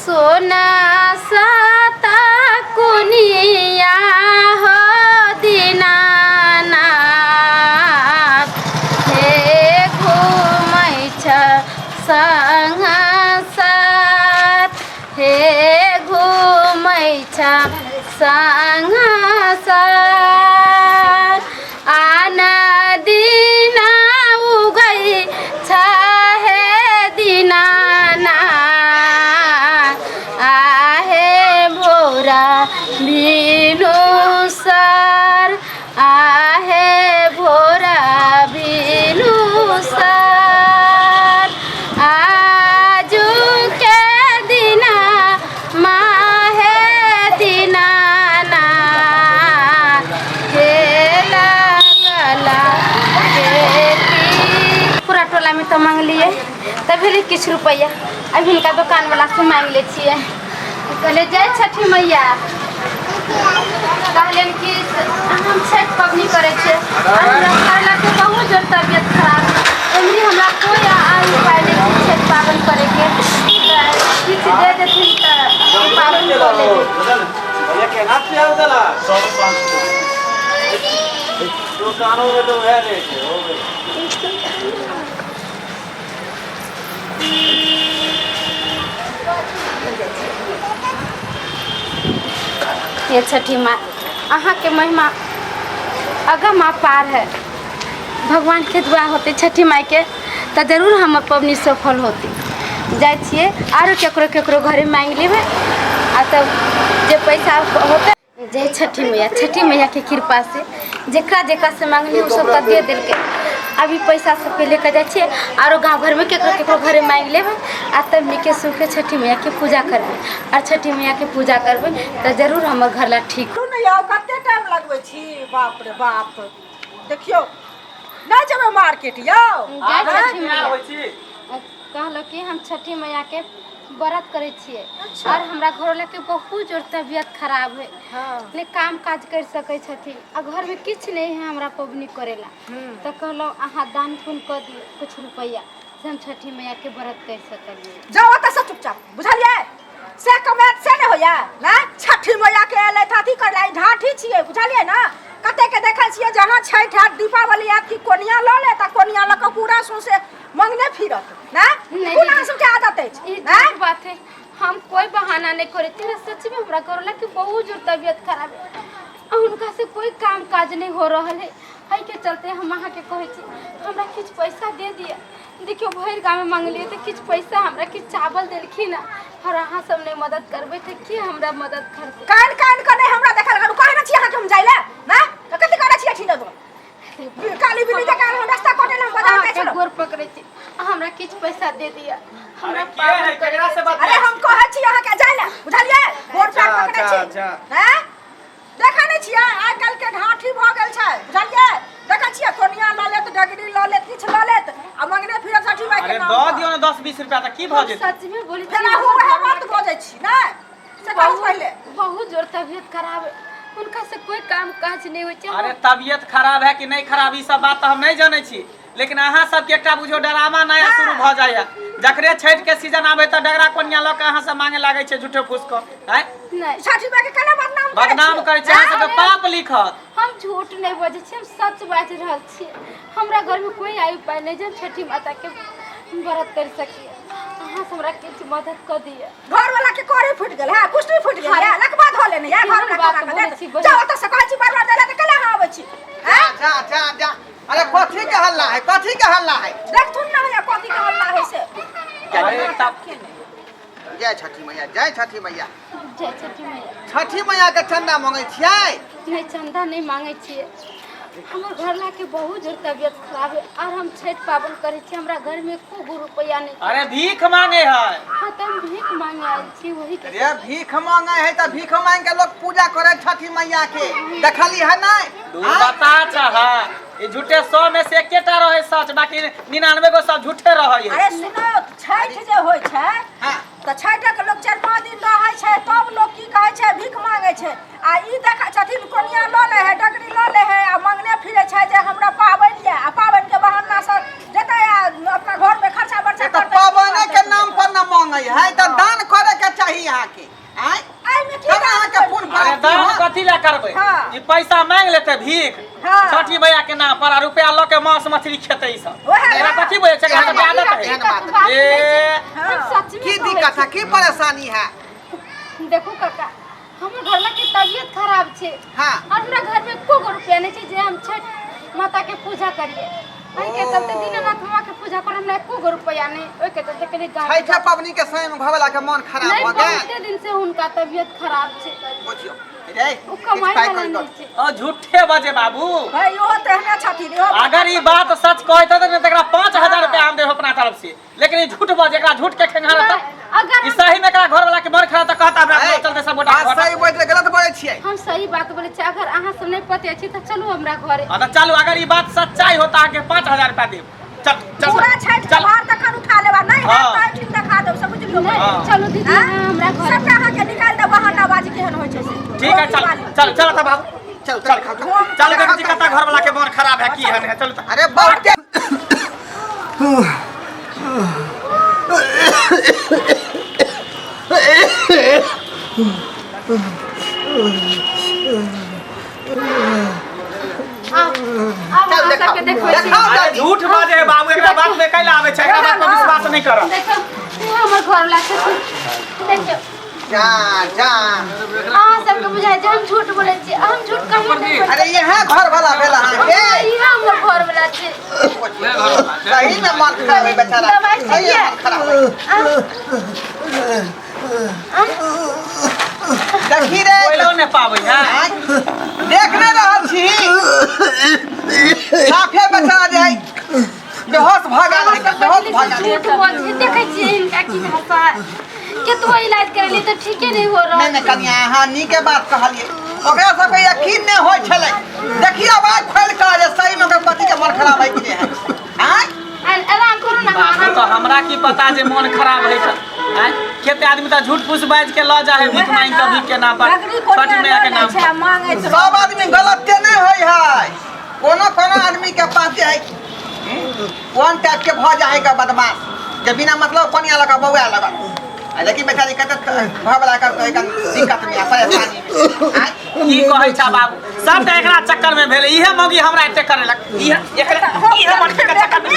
सोना साता कुनिया हो दीनानाथ हे घूमै छ संग साथ हे घूमै छ संग साथ आना दिना उगै छ हे दीनानाथ आहे भोरा भिनु सर आहे भोरा भिनु सर आजु के दिना माहे दीनानाथ हे लगला पूरा टोला में तो मांग लिए तभी किछ रुपया अभी इनका दुकान वाला से मांग ले छिए कहले जय छठी मैया कहलन कि हम छठ पबनी करे छे हमरा करला के बहुत जोर तबियत खराब एमरी हमरा कोई उपाय नहीं छठ पावन करे के किछ दे देथिन त पावन कर लेबे ये के ना पिया दला 100 दुकानों में तो है रे हो गई ये छठी माँ अहाँ के महिमा अगम अपार है भगवान के दुआ होते छठी माई के तो जरूर हम पबनी सफल होती जाए छिए आरो केकरो केकरो घरे मांग लेबे आ तब जे पैसा होते जय छठी मैया के कृपा से जेकरा जेकरा से मांगली उ सब दे देल के अभी पैसा सब के लेकर जाए छिए आरो गांव घर में केकरो केकरो घरे मांग लेबे आ तब निके सुखे छठी मैया के पूजा करबे और छठी मैया के पूजा करबे तो जरूर हमर घर ला ठीक नहीं आओ कते टाइम लगबै छी बाप रे बाप देखियो नहीं जब मार्केट आओ कहलो कि हम छठी मैया के व्रत करे छिए और हमरा घर वाला के बहुत जोर तबियत खराब है ने काम काज कर सकै छथिन आ घर में किछ नहीं है हमरा पबनी करेला तो कहलो आहा दान पुण्य कर दियो कुछ रुपया से हम छठी मैया के व्रत कर सकलिए जाओ त सब चुपचाप बुझलिए से कमेट से न होया ना छठी मैया के एले थाती करलाई ढाठी छिए बुझलिए ना कते के देखै छिए जहां छठ हाथ दीपावली आत की कोनिया ल ले त कोनिया ल के पूरा सौसे मंगने फिरत ना कोना सब के आदत है ना बात है हम कोई बहाना नहीं करे थे सच में हमरा घर वाला के बहुत जोर तबियत खराब है उनका से कोई काम काज नहीं हो रहल है हई के चलते हम अहाँ के कहै छी हमरा कुछ पैसा दे दिया देखियो भर गांव में मांगलिए तो कुछ पैसा हमरा कुछ चावल देलखिन और अहाँ सब ने मदद करबे थे के हमरा मदद करते कान कान कने हमरा देखल करू कहै न छी अहाँ के हम जाइले ना तो कते करे छी ठीक दो काली बिनी के कान रास्ता कोटे हम बता के चलो गोर पकड़े छी हमरा कुछ पैसा दे दिया हमरा पावन केकरा से बात अरे हम कहै छी अहाँ के जाइले बुझलिए गोर पैर पकड़े छी हैं देखै नै छी आइ काल के ढाठी भ गेल छै बुझलिए देखै छी कोनिया ल लेत डगरी ल लेत किछ ल लेत आ मंगने फिर छठी माई के अरे नाम द दियो ना 10-20 रुपया त की भ जेत सच में बोली फेर हो है बात बजै छी ना से कहू पहले बहुत जोर तबियत खराब है उनका से कोई काम काज नहीं होय छै अरे तबियत खराब है कि नहीं खराब ई सब बात तो हम नहीं जानै छी लेकिन अहाँ सब के एकटा बुझो डरामा नया शुरू भ जाय जकरे छठ के सीजन आबे त डगरा कोनिया ल के अहाँ से मांगे लागे छै झूठे फूस को हैं नहीं छठी माई के केना बदनाम करे छै अहाँ सब के पाप लिखत हम झूठ नहीं बजे छी हम सच बाज रहल छी हमरा घर में कोई आयु पाय नहीं जे छठी माता के व्रत कर सकी अहाँ हमरा किछ मदद कर दिए घर वाला के कोरे फुट गेल है कुष्ठी फुट गेल है लकबा धोले नहीं है घर में करा के जाओ त से कहै छी बर्बाद देला त केला आबै छी हैं जा अरे कथी के हल्ला है देख तुम ना भैया कथी के हल्ला है से अरे तब जय छठी मैया जय छठी मैया छठी मैया के चंदा मांगे छियै नहीं चंदा नहीं मांगे छिए हमर घर ला के बहुत जोर तबियत खराब है और हम छठ पावन करे छी हमरा घर में खूब रुपया नहीं अरे भीख मांगे है हां त हम भीख मांगे आइल छी वही के अरे भीख मांगे है त भीख मांग के लोग पूजा करे छठी मैया के देखली है नहीं तू बता चाह ये झूठे 100 में से एकेटा रहे सच बाकी 99 गो सब झूठे रहे अरे सुनो छठ जे होय छै हां त छठ के लोग 4-5 दिन रहै छै तब लोग की कहै छै भीख मांगे छै आ ई देखा छथिन कोनिया ल ले है डगरी ल ले है आ मांगने फिरे छै जे हमरा पाबन या आ पाबन के बहाना से जेतै अपना घर में खर्चा बर्चा त पाबने के नाम पर न मांगे है त दान करे के चाहिए रही यहाँ के आय आई में तब यहाँ के पुन अरे दान कथी ला करबै हाँ। ई पैसा मांग लेते भीख हाँ। छठी मैया के नाम पर आ रुपया ल के मांस मछली खेते ई सब ओहे एकरा कथी बोले छै घर में आदत है ए सच में की कहै दिक्कत है छी। की परेशानी है देखो काका हमर घर के तबियत खराब छे हाँ। और हमरा घर में एको गो रुपया नहीं छे जे हम छठ माता के पूजा करिए ओइ के चलते दीनानाथ माँ के पूजा कर हमरा एको गो रुपया नहीं ओइ के चलते कनी गाड़ी छठे पबनी के समय में घरवाला के मन खराब नहीं हो गए बहुते दिन से उनका तबियत खराब छे बुझियो रे वो कमाई वाला नहीं छे ओ झूठे बजे बाबू भाई यो तेहने छठी रे अगर ई बात सच कहत त एकरा 5000 रुपया हम देब अपना तरफ से लेकिन ई झूठ बजे एकरा झूठ के खेंगा रहता अगर ई सही में एकरा घर वाला के मन खराब त कहता हमरा चलते सब गोटा बात सही बोल के गलत बोले छियै हम सही बात बोले छे अगर अहाँ सब नहीं पते छी त चलू हमरा घरे हां त चलो अगर ई बात सच्चाई होता के 5000 रुपया देब चल चल पूरा छठ के भार तक उठा लेबा नहीं है हाँ। तो ठीक दिखा दो सब बुझलियो नहीं, चलो दीदी हाँ? हमरा घरे सब अहाँ के निकाल दे बहाना बाजी केहन होय छै से ठीक है चल चल चल त बाबू चल चल चल चल के जी कता घर वाला के मन खराब है की है चल त अरे बहुत के अब चल अहाँ सबके देखबै छी देखाओ अरे झूठ बाजे है बाबू एकरा बात में कैला आवे छै एकरा बात पर विश्वास नहीं कर देखो ये हमर घर वाला छथिन देखियो जा जा अहाँ सबके बुझाइ छै हम झूठ बोलै छी हम झूठ कहियो नहीं बोलै अरे ये है घर वाला भेला है के ई हमर घर वाला छै सही में मन खराब है बेचारा दवाई सही में मन खराब है देखी रे कोइलो ने पाबै है आय, देख नहीं रहल छी साफे बेचारा जे है बेहोश भागा है बेहोश भागा झूठ बोल छी देखै छी इनका की भाषा केतबो इलाज करली त ठीके नहीं हो नहीं रहल नहीं कनिया अहाँ नीके बात कहलिए ओकरा सबके यकीन नहीं होय छलै देखिए आवाज खोल के जे सही में ओकर पति के मन खराब है कि नहीं है आय आराम करू ना बाबू तो हमरा की पता जे मन खराब है त केते आदमी त झूठ फूस बाज के ल जा है भीख मांग के भीख के नाम पर छठी मैया के नाम पर मांगे छै सब आदमी गलते नहीं होय है कोनो कोनो आदमी के पास जे है वन टाइप के भ जाए का बदमाश जे बिना मतलब पनिया लगा बौआ लगा लेकिन बेचारी कत भवला कर तो एकन दिक्कत में परेशानी में आय की कहै छा बाबू सब त एकरा चक्कर में भेले इहे मौगी हमरा एते करेलक इहे मन के चक्कर में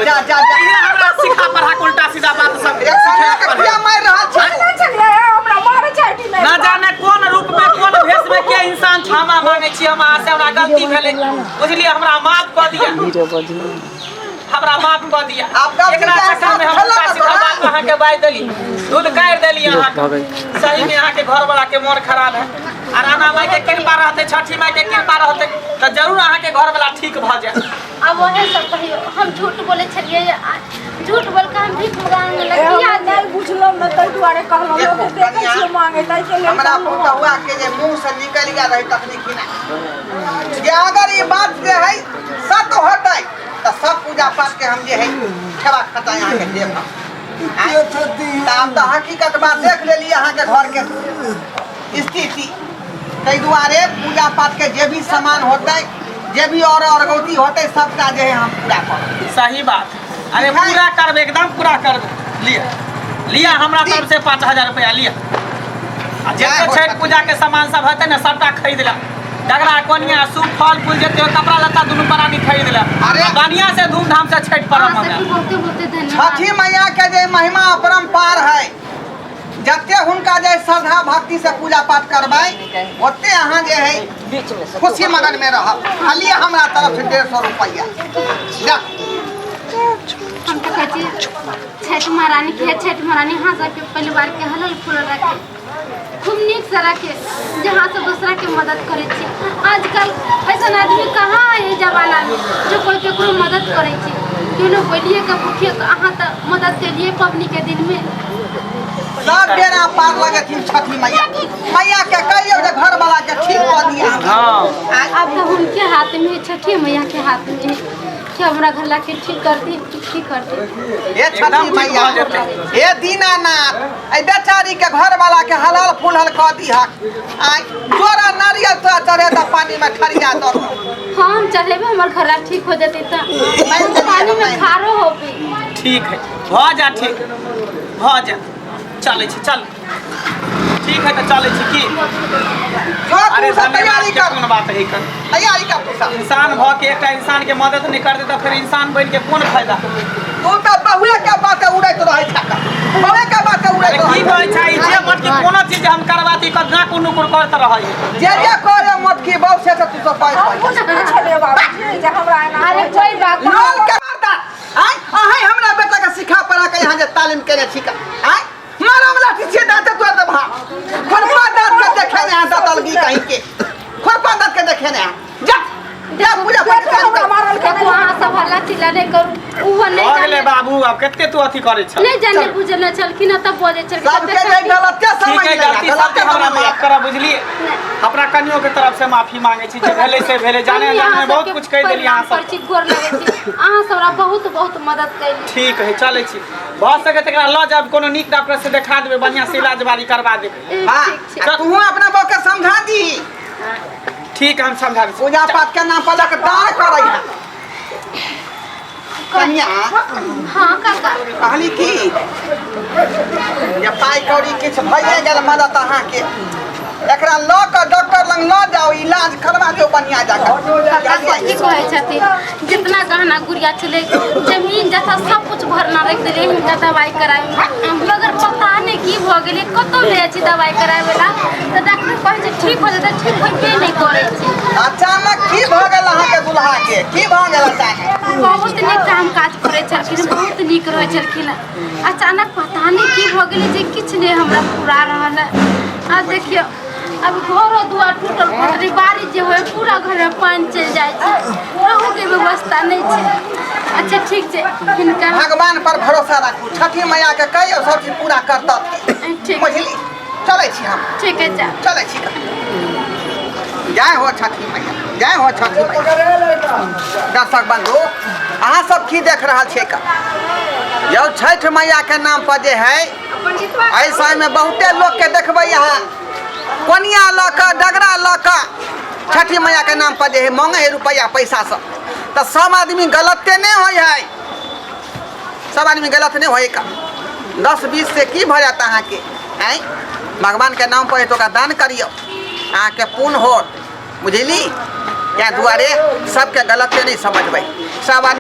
जा जा जा इहे हमरा सिखा पढ़ा उल्टा सीधा बात सब एक संगे के पूजा मार रहल छै नहीं चलिए हमरा मारे छठी में ना जाने कोन रूप में कोन भेष में के इंसान क्षमा मांगे छी हम अहाँ से हमरा गलती भेले बुझलिए हमरा माफ क दिया हमरा माफ क दिया आप गलती एकरा के चक्कर में हम साथ उल्टा सीधा चलना बात अहाँ के बाज देली दूध गाड़ देली अहाँ सही में अहाँ के घर वाला के मन खराब है और राना माई के कृपा रहते छठी माई के कृपा रहते तो जरूर अहाँ के घर वाला ठीक भ जाए अब वही सब कहियो हम झूठ बोले छलिए झूठ बोल के हम भीख मांगने ए लगी हम नहीं बुझलो न तै दुआरे कहलो लोग देखे छियो मांगे तै के लिए हमरा पुता हुआ के जे मुंह से निकल गया रही तकनीकी ना जे अगर ये बात जे है सत होतै तो सब पूजा पाठ के हम जे है सेवा खता यहाँ के देव हम आप तो हकीकत बात देख लेलिए अहाँ के घर के स्थिति तै दुआरे पूजा पाठ के जे भी सामान होतै जे भी और अरगौती होतै सबका जे है हम पूरा करब सही बात अरे पूरा करबे एकदम पूरा करबे लिया लिया हमरा तरफ से 5000 रुपया लिया आ जते छठ पूजा के सामान सब होते ना सबटा खरीद ला डगरा कोनिया सूप फल फूल जते कपड़ा लत्ता दुनू प्राणी खरीद ला अरे! बढ़िया से धूमधाम से छठ पर्व अहाँ मनाए सबके बहुते बहुते धन्यवाद छठी मैया के जे महिमा अपरंपार है जते हुनका जे श्रद्धा भक्ति से पूजा पाठ करबै ओते अहाँ जे है खुशी मगन में रहब खाली हमरा तरफ से 150 रुपया हम तो कहती छठ महारानी के छठ महारानी यहाँ सबके परिवार के हलल फुलल रखे खूब नीक से रखे जहाँ से दूसरा के मदद करे छी आजकल ऐसा आदमी कहाँ है जमाना में जो कोई केकरो मदद करे छी केनो बोलिए के भूखिए तो अहाँ तो मदद के लिए पबनी के दिन में सब बेरा पार लगथिन छठी मैया मैया के कहियो जे घर वाला के ठीक कर दिया हां अब तो उनके हाथ में छठी मैया के हाथ में है कि हमरा घर ला के ठीक कर दी ठीक कर दी हे छठी मैया हे दीनानाथ ए बेचारी के घर वाला के हलाल फूलल कर दिहा आय जोरा नारियल तो चढ़े त पानी में खरिया दो हम चढ़ेबे हमर घर ला ठीक हो जते त पानी में खारो होबे ठीक है भ जा ठीक भ जा चले छी चल ठीक है तो चले छी की जो अरे तू सब तैयारी धन्यवाद कर कौन बात है कर तैयारी कर तू सब इंसान भ के एक इंसान के मदद नहीं कर दे तो फिर इंसान बन के कौन फायदा तू तो बहुए के बात उड़े तो रहे छका बहुए के बात उड़े अरे तो की कहै छै जे मत के कोनो चीज हम करवाती क ना कोनो कुर करत रहै जे करे मत की बहु से तू सब पाई कुछ छले बाबूजी जे हमरा एना अरे कोई बात लोल के मारता आय अहे हमरा बेटा के सिखा पड़ा के यहां जे तालीम केने छिका आय मारा वाला से दांत तोड़ दे भा खुरपा दांत के देखे ने दांत अलगी कहीं के खुरपा दांत के देखे ने जा जा पूजा पाठ कर मारल के देखो अहाँ सब हल्ला चिल्ला नहीं करू उहो नहीं हो गेले जाने बाबू अब कते तू अथी करे छ नहीं जाने बुझे न चलखिन तब बोले सब के जे चलखिन गलत ठीक समझ है ले गलती गलत सबके हमरा समझ ले माफ करा बुझलिए अपना कनियों के तरफ से माफी मांगे छी जे भेले से भेले जाने जाने बहुत कुछ कह देली अहाँ सब गोर लगे छी अहाँ सबरा बहुत बहुत मदद कैली ठीक है चले छी भ सके तकरा ल जाब कोनो नीक डॉक्टर से देखा देबे बढ़िया से इलाज बारी करवा देबे हां ठीक छै तू अपना बौ के समझा दी ठीक हम समझा दी पूजा पाठ के नाम पर लक दान करे है कन्या हाँ काका कहली की ये पाई कौड़ी किछ भइए गेल मदद अहाँ के एकरा ल के डॉक्टर लंग ल जाओ इलाज करवा दियो बढ़िया जाकर काका की कहै छथिन जितना गहना गुड़िया छले जमीन जथा सब कुछ भरना रख देले हिनका दवाई कराई मगर पता नहीं की भ गेले कतो ले छी दवाई कराई वाला तो डॉक्टर कहै छै ठीक हो जेतै ठीक होइबे नहीं करै छै अचानक की भ गेल अहाँ के दुल्हा के की भ गेल अचानक बहुत नीक काम काज करै छलखिन बहुत नीक रहै छलखिन अचानक पता नहीं की भ गेले जे किछ नहीं हमरा पूरा रहल आ देखियो अब घरो दुआर टूटल फटल बारिश जे होय पूरा घर में पानी चल जाय छै रहू के व्यवस्था नहीं छै अच्छा ठीक छै हिनका भगवान पर भरोसा रखू छठी मैया के कहियो सब चीज पूरा करता ठीक बुझली चले छी हम ठीक है जा चले छी जय हो छठी मैया जय हो छठी मैया दर्शक बंधु अहाँ सब की देख रहा छे का यौ छठ मैया के नाम पर जे है ऐसा में बहुते लोग के देखबै यहाँ कोनिया ल के डगरा ल के छठी मैया के नाम पर जे है मांगे है रुपया पैसा सब तो सब आदमी गलते नहीं होय है सब आदमी गलत नहीं होए का 10-20 से की भ जाता अहाँ के हैं भगवान के नाम पर तो का दान करियो अहाँ के पुण्य हो बुझली क्या दुआरे सबके गलते नहीं समझबै सब